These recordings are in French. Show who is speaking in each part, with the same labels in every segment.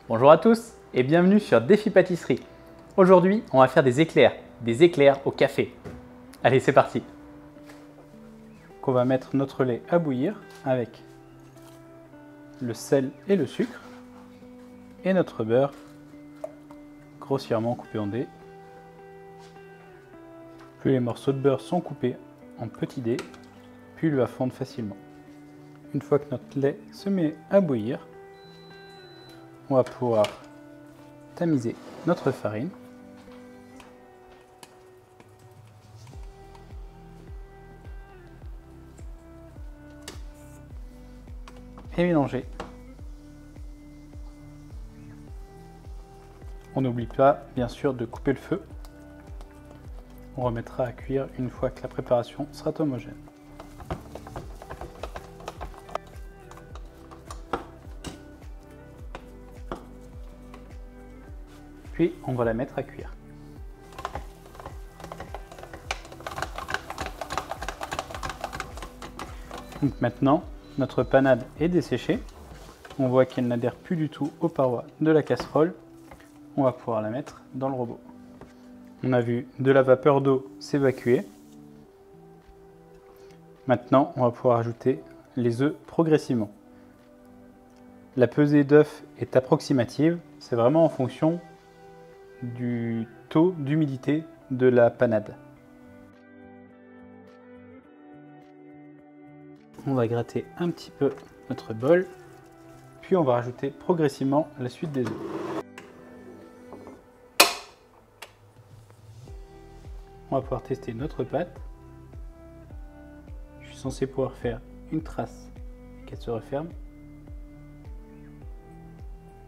Speaker 1: Bonjour à tous et bienvenue sur Défi Pâtisserie. Aujourd'hui, on va faire des éclairs au café. Allez, c'est parti. On va mettre notre lait à bouillir avec le sel et le sucre et notre beurre grossièrement coupé en dés. Plus les morceaux de beurre sont coupés en petits dés, plus il va fondre facilement. Une fois que notre lait se met à bouillir, on va pouvoir tamiser notre farine. Et mélanger. On n'oublie pas, bien sûr, de couper le feu. On remettra à cuire une fois que la préparation sera homogène. Puis on va la mettre à cuire. Donc maintenant, notre panade est desséchée. On voit qu'elle n'adhère plus du tout aux parois de la casserole. On va pouvoir la mettre dans le robot. On a vu de la vapeur d'eau s'évacuer. Maintenant, on va pouvoir ajouter les œufs progressivement. La pesée d'œufs est approximative. C'est vraiment en fonction du taux d'humidité de la panade. On va gratter un petit peu notre bol, puis on va rajouter progressivement la suite des œufs. On va pouvoir tester notre pâte. Je suis censé pouvoir faire une trace qu'elle se referme.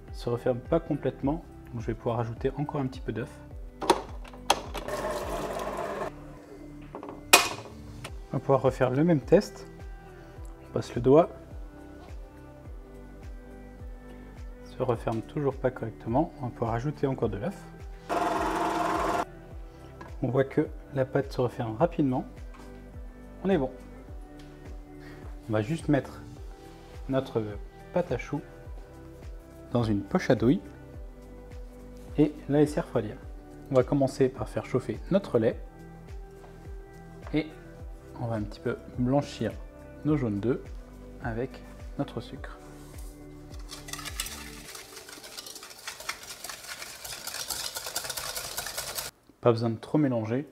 Speaker 1: Elle ne se referme pas complètement, donc je vais pouvoir ajouter encore un petit peu d'œuf. On va pouvoir refaire le même test. On passe le doigt. Ça se referme toujours pas correctement. On va pouvoir ajouter encore de l'œuf. On voit que la pâte se referme rapidement. On est bon. On va juste mettre notre pâte à choux dans une poche à douille et la laisser refroidir. On va commencer par faire chauffer notre lait et on va un petit peu blanchir nos jaunes d'œufs avec notre sucre. Pas besoin de trop mélanger.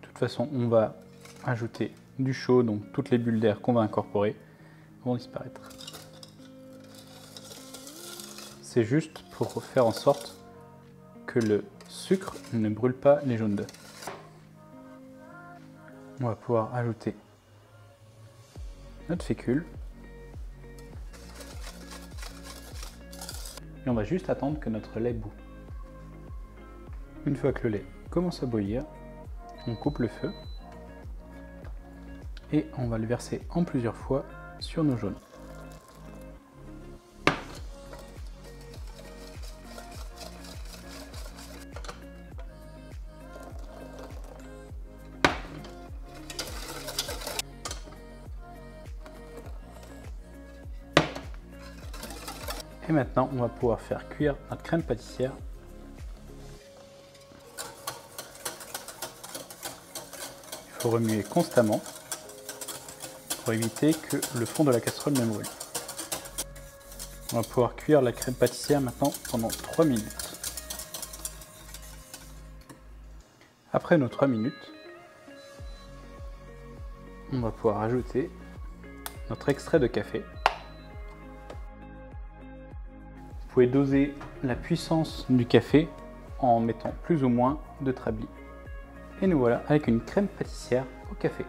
Speaker 1: De toute façon, on va ajouter du chaud, donc toutes les bulles d'air qu'on va incorporer vont disparaître. C'est juste pour faire en sorte que le sucre ne brûle pas les jaunes d'œufs. On va pouvoir ajouter notre fécule. Et on va juste attendre que notre lait bout. Une fois que le lait commence à bouillir, on coupe le feu et on va le verser en plusieurs fois sur nos jaunes. Et maintenant, on va pouvoir faire cuire notre crème pâtissière. Il faut remuer constamment pour éviter que le fond de la casserole ne brûle. On va pouvoir cuire la crème pâtissière maintenant pendant 3 minutes. Après nos 3 minutes, on va pouvoir ajouter notre extrait de café. Vous pouvez doser la puissance du café en mettant plus ou moins de Trablis. Et nous voilà avec une crème pâtissière au café.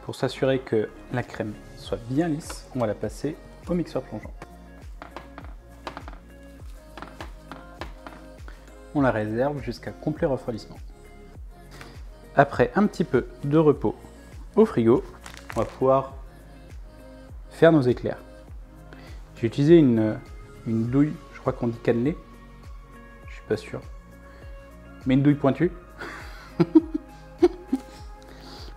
Speaker 1: Pour s'assurer que la crème soit bien lisse, on va la passer au mixeur plongeant. On la réserve jusqu'à complet refroidissement. Après un petit peu de repos au frigo, on va pouvoir faire nos éclairs. J'ai utilisé une douille, je crois qu'on dit cannelée, je suis pas sûr, mais une douille pointue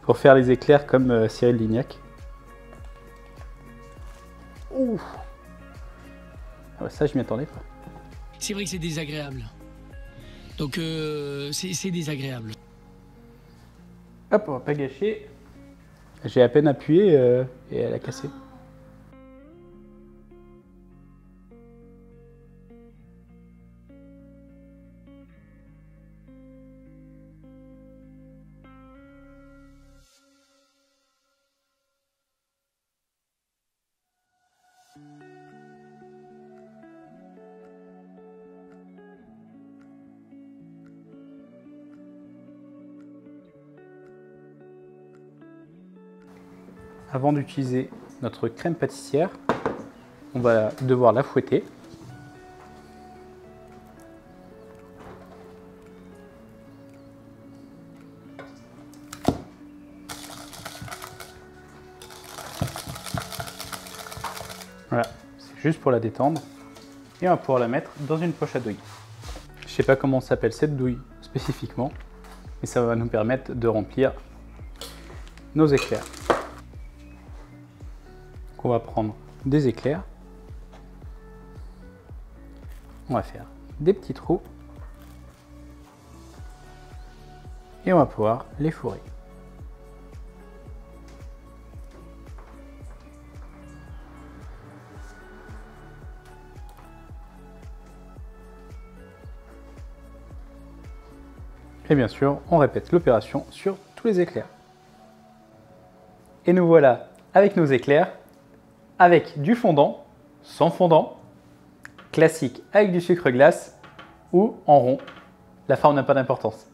Speaker 1: pour faire les éclairs comme Cyril Lignac. Ouh. Ah ouais, ça je m'y attendais pas.
Speaker 2: c'est vrai que c'est désagréable. Donc c'est désagréable.
Speaker 1: Hop, on va pas gâcher. J'ai à peine appuyé et elle a cassé. Avant d'utiliser notre crème pâtissière, on va devoir la fouetter. Voilà, c'est juste pour la détendre. Et on va pouvoir la mettre dans une poche à douille. Je ne sais pas comment s'appelle cette douille spécifiquement, mais ça va nous permettre de remplir nos éclairs. Donc on va prendre des éclairs. On va faire des petits trous. Et on va pouvoir les fourrer. Et bien sûr, on répète l'opération sur tous les éclairs. Et nous voilà avec nos éclairs, avec du fondant, sans fondant, classique avec du sucre glace ou en rond. La forme n'a pas d'importance.